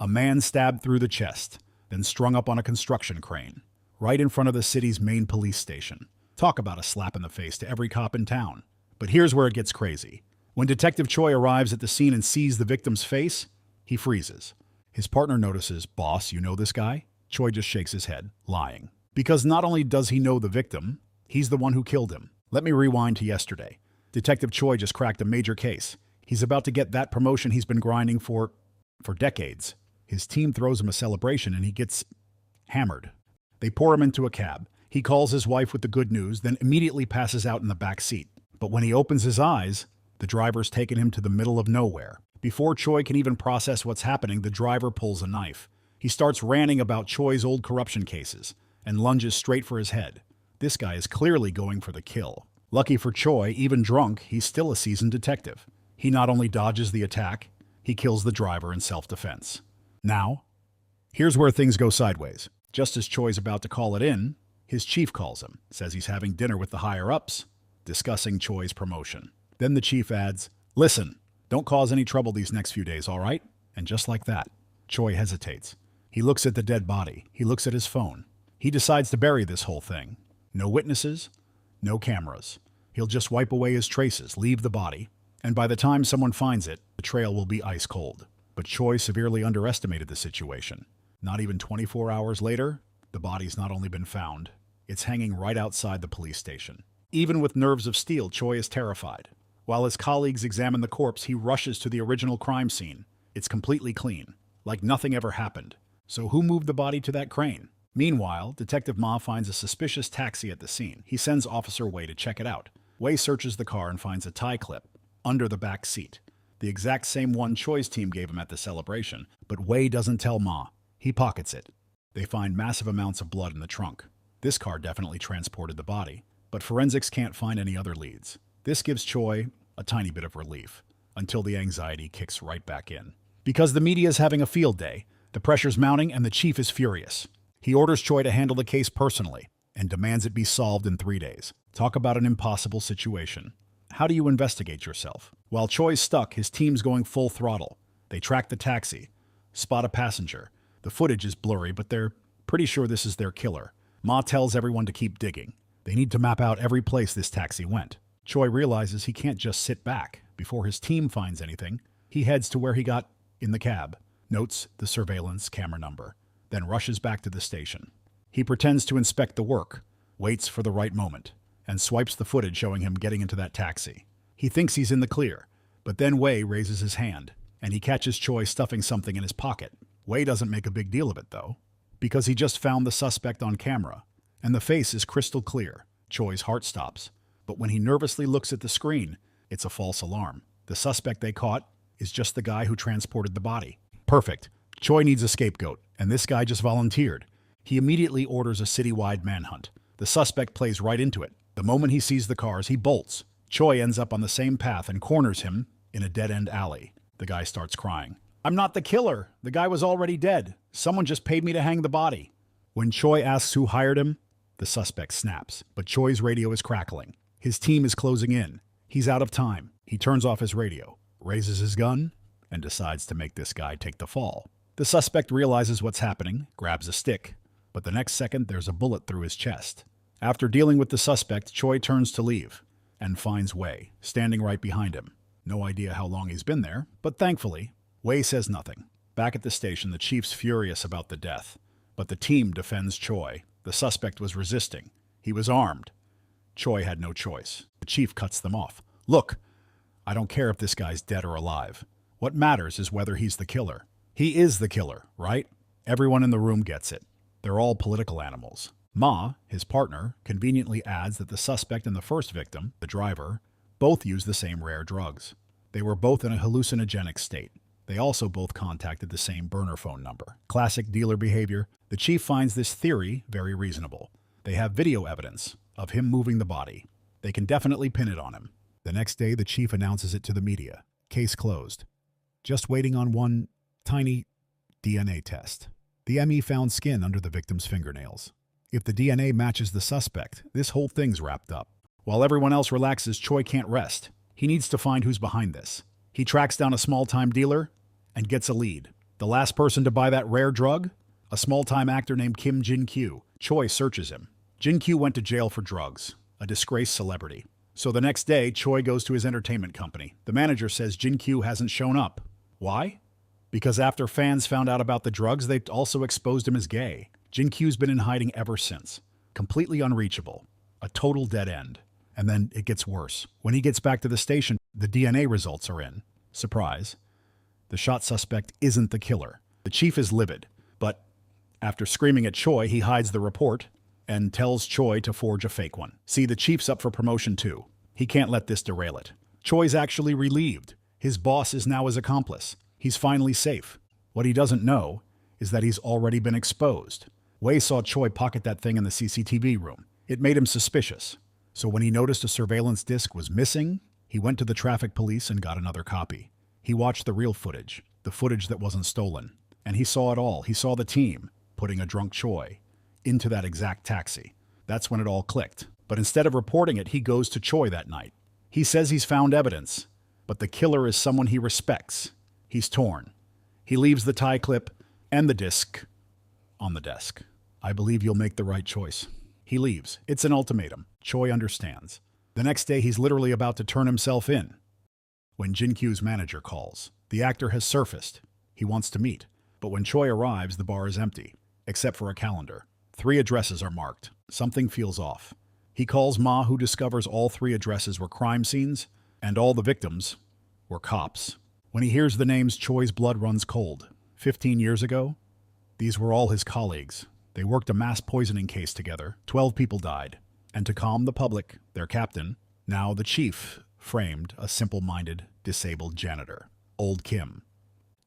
A man stabbed through the chest, then strung up on a construction crane, right in front of the city's main police station. Talk about a slap in the face to every cop in town. But here's where it gets crazy. When Detective Choi arrives at the scene and sees the victim's face, he freezes. His partner notices, "Boss, you know this guy?" Choi just shakes his head, lying. Because not only does he know the victim, he's the one who killed him. Let me rewind to yesterday. Detective Choi just cracked a major case. He's about to get that promotion he's been grinding for decades. His team throws him a celebration and he gets hammered. They pour him into a cab. He calls his wife with the good news, then immediately passes out in the back seat. But when he opens his eyes, the driver's taken him to the middle of nowhere. Before Choi can even process what's happening, the driver pulls a knife. He starts ranting about Choi's old corruption cases and lunges straight for his head. This guy is clearly going for the kill. Lucky for Choi, even drunk, he's still a seasoned detective. He not only dodges the attack, he kills the driver in self-defense. Now, here's where things go sideways. Just as Choi's about to call it in, his chief calls him, says he's having dinner with the higher-ups, discussing Choi's promotion. Then the chief adds, "Listen, don't cause any trouble these next few days, all right?" And just like that, Choi hesitates. He looks at the dead body. He looks at his phone. He decides to bury this whole thing. No witnesses, no cameras. He'll just wipe away his traces, leave the body, and by the time someone finds it, the trail will be ice cold. But Choi severely underestimated the situation. Not even 24 hours later, the body's not only been found, it's hanging right outside the police station. Even with nerves of steel, Choi is terrified. While his colleagues examine the corpse, he rushes to the original crime scene. It's completely clean, like nothing ever happened. So who moved the body to that crane? Meanwhile, Detective Ma finds a suspicious taxi at the scene. He sends Officer Wei to check it out. Wei searches the car and finds a tie clip under the back seat. The exact same one Choi's team gave him at the celebration, but Wei doesn't tell Ma. He pockets it. They find massive amounts of blood in the trunk. This car definitely transported the body, but forensics can't find any other leads. This gives Choi a tiny bit of relief, until the anxiety kicks right back in. Because the media is having a field day, the pressure's mounting and the chief is furious. He orders Choi to handle the case personally and demands it be solved in 3 days. Talk about an impossible situation. How do you investigate yourself? While Choi's stuck, his team's going full throttle. They track the taxi, spot a passenger. The footage is blurry, but they're pretty sure this is their killer. Ma tells everyone to keep digging. They need to map out every place this taxi went. Choi realizes he can't just sit back. Before his team finds anything, he heads to where he got in the cab, notes the surveillance camera number, then rushes back to the station. He pretends to inspect the work, waits for the right moment, and swipes the footage showing him getting into that taxi. He thinks he's in the clear, but then Wei raises his hand, and he catches Choi stuffing something in his pocket. Wei doesn't make a big deal of it, though, because he just found the suspect on camera, and the face is crystal clear. Choi's heart stops, but when he nervously looks at the screen, it's a false alarm. The suspect they caught is just the guy who transported the body. Perfect. Choi needs a scapegoat, and this guy just volunteered. He immediately orders a citywide manhunt. The suspect plays right into it. The moment he sees the cars, he bolts. Choi ends up on the same path and corners him in a dead-end alley. The guy starts crying. "I'm not the killer. The guy was already dead. Someone just paid me to hang the body." When Choi asks who hired him, the suspect snaps, but Choi's radio is crackling. His team is closing in. He's out of time. He turns off his radio, raises his gun, and decides to make this guy take the fall. The suspect realizes what's happening, grabs a stick, but the next second there's a bullet through his chest. After dealing with the suspect, Choi turns to leave and finds Wei standing right behind him. No idea how long he's been there, but thankfully, Wei says nothing. Back at the station, the chief's furious about the death, but the team defends Choi. The suspect was resisting. He was armed. Choi had no choice. The chief cuts them off. "Look, I don't care if this guy's dead or alive. What matters is whether he's the killer. He is the killer, right?" Everyone in the room gets it. They're all political animals. Ma, his partner, conveniently adds that the suspect and the first victim, the driver, both used the same rare drugs. They were both in a hallucinogenic state. They also both contacted the same burner phone number. Classic dealer behavior. The chief finds this theory very reasonable. They have video evidence of him moving the body. They can definitely pin it on him. The next day, the chief announces it to the media. Case closed. Just waiting on one tiny DNA test. The ME found skin under the victim's fingernails. If the DNA matches the suspect, this whole thing's wrapped up. While everyone else relaxes, Choi can't rest. He needs to find who's behind this. He tracks down a small-time dealer and gets a lead. The last person to buy that rare drug? A small-time actor named Kim Jin-kyu. Choi searches him. Jin-kyu went to jail for drugs, a disgraced celebrity. So the next day, Choi goes to his entertainment company. The manager says Jin-kyu hasn't shown up. Why? Because after fans found out about the drugs, they also exposed him as gay. Jin-kyu's been in hiding ever since. Completely unreachable. A total dead end. And then it gets worse. When he gets back to the station, the DNA results are in. Surprise. The shot suspect isn't the killer. The chief is livid. But after screaming at Choi, he hides the report and tells Choi to forge a fake one. See, the chief's up for promotion too. He can't let this derail it. Choi's actually relieved. His boss is now his accomplice. He's finally safe. What he doesn't know is that he's already been exposed. Wei saw Choi pocket that thing in the CCTV room. It made him suspicious. So when he noticed a surveillance disc was missing, he went to the traffic police and got another copy. He watched the real footage, the footage that wasn't stolen. And he saw it all. He saw the team putting a drunk Choi into that exact taxi. That's when it all clicked. But instead of reporting it, he goes to Choi that night. He says he's found evidence, but the killer is someone he respects. He's torn. He leaves the tie clip and the disc on the desk. I believe you'll make the right choice. He leaves. It's an ultimatum. Choi understands. The next day, he's literally about to turn himself in when Jin-kyu's manager calls. The actor has surfaced. He wants to meet. But when Choi arrives, the bar is empty, except for a calendar. 3 addresses are marked. Something feels off. He calls Ma, who discovers all 3 addresses were crime scenes, and all the victims were cops. When he hears the names, Choi's blood runs cold. 15 years ago, these were all his colleagues. They worked a mass poisoning case together. 12 people died. And to calm the public, their captain, now the chief, framed a simple-minded, disabled janitor, Old Kim.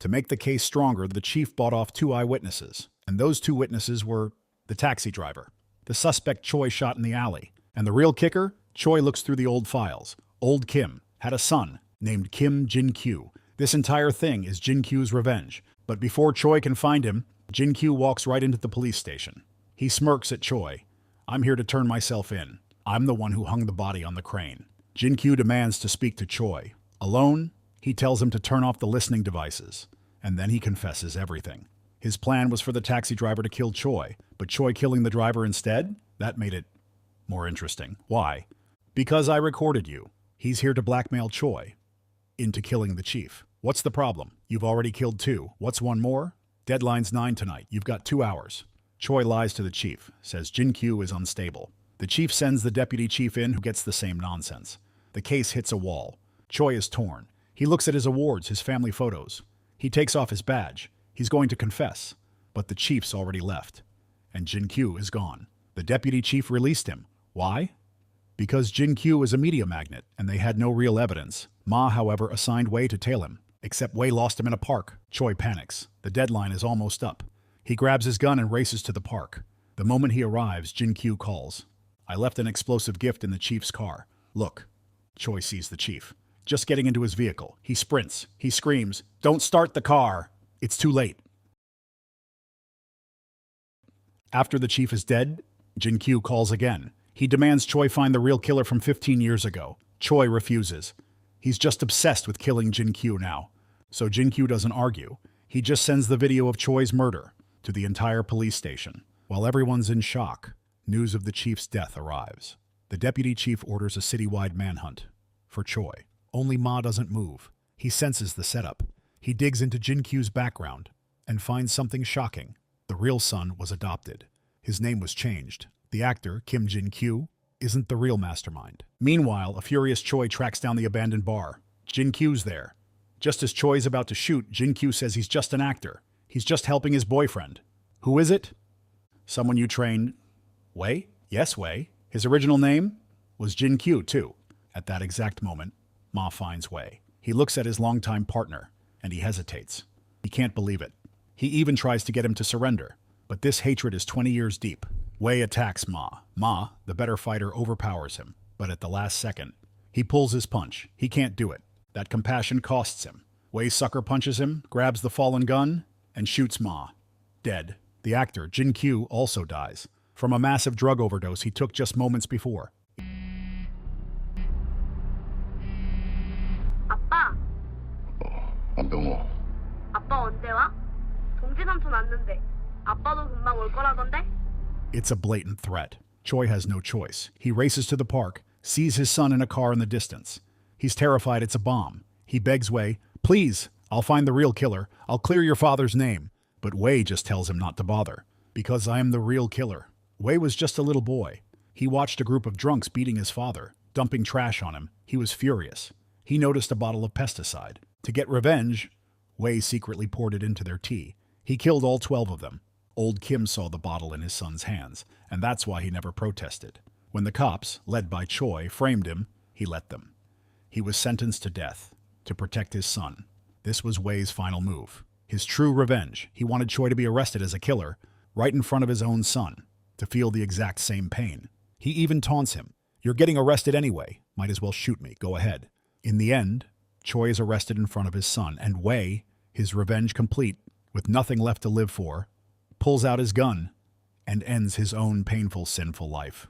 To make the case stronger, the chief bought off 2 eyewitnesses, and those 2 witnesses were the taxi driver, the suspect Choi shot in the alley, and the real kicker, Choi looks through the old files. Old Kim had a son named Kim Jin-kyu. This entire thing is Jin-kyu's revenge, but before Choi can find him, Jin-kyu walks right into the police station. He smirks at Choi. I'm here to turn myself in. I'm the one who hung the body on the crane. Jin-kyu demands to speak to Choi. Alone, he tells him to turn off the listening devices, and then he confesses everything. His plan was for the taxi driver to kill Choi, but Choi killing the driver instead? That made it more interesting. Why? Because I recorded you. He's here to blackmail Choi into killing the chief. What's the problem? You've already killed 2. What's one more? Deadline's 9 tonight. You've got 2 hours. Choi lies to the chief, says Jin-kyu is unstable. The chief sends the deputy chief in, who gets the same nonsense. The case hits a wall. Choi is torn. He looks at his awards, his family photos. He takes off his badge. He's going to confess. But the chief's already left. And Jin-kyu is gone. The deputy chief released him. Why? Because Jin-kyu is a media magnet, and they had no real evidence. Ma, however, assigned Wei to tail him. Except Wei lost him in a park. Choi panics. The deadline is almost up. He grabs his gun and races to the park. The moment he arrives, Jin-kyu calls. I left an explosive gift in the chief's car. Look. Choi sees the chief. Just getting into his vehicle. He sprints. He screams, "Don't start the car!" It's too late. After the chief is dead, Jin-kyu calls again. He demands Choi find the real killer from 15 years ago. Choi refuses. He's just obsessed with killing Jin-kyu now. So Jin-kyu doesn't argue. He just sends the video of Choi's murder to the entire police station. While everyone's in shock, news of the chief's death arrives. The deputy chief orders a citywide manhunt for Choi. Only Ma doesn't move. He senses the setup. He digs into Jin-kyu's background and finds something shocking. The real son was adopted. His name was changed. The actor, Kim Jin-kyu, isn't the real mastermind. Meanwhile, a furious Choi tracks down the abandoned bar. Jin-kyu's there. Just as Choi's about to shoot, Jin-kyu says he's just an actor. He's just helping his boyfriend. Who is it? Someone you trained? Wei? Yes, Wei. His original name was Jin-kyu, too. At that exact moment, Ma finds Wei. He looks at his longtime partner, and he hesitates. He can't believe it. He even tries to get him to surrender. But this hatred is 20 years deep. Wei attacks Ma. Ma, the better fighter, overpowers him. But at the last second, he pulls his punch. He can't do it. That compassion costs him. Wei sucker punches him, grabs the fallen gun, and shoots Ma. Dead. The actor, Jin-kyu, also dies from a massive drug overdose he took just moments before. 아빠. 안 병호. 아빠 언제 와? 영지 삼촌 왔는데 아빠도 금방 올 거라던데? It's a blatant threat. Choi has no choice. He races to the park, sees his son in a car in the distance. He's terrified it's a bomb. He begs Wei, "Please, I'll find the real killer. I'll clear your father's name." But Wei just tells him not to bother. "Because I am the real killer." Wei was just a little boy. He watched a group of drunks beating his father, dumping trash on him. He was furious. He noticed a bottle of pesticide. To get revenge, Wei secretly poured it into their tea. He killed all 12 of them. Old Kim saw the bottle in his son's hands, and that's why he never protested. When the cops, led by Choi, framed him, he let them. He was sentenced to death, to protect his son. This was Wei's final move. His true revenge. He wanted Choi to be arrested as a killer, right in front of his own son, to feel the exact same pain. He even taunts him. "You're getting arrested anyway. Might as well shoot me. Go ahead." In the end, Choi is arrested in front of his son, and Wei, his revenge complete, with nothing left to live for, pulls out his gun and ends his own painful, sinful life.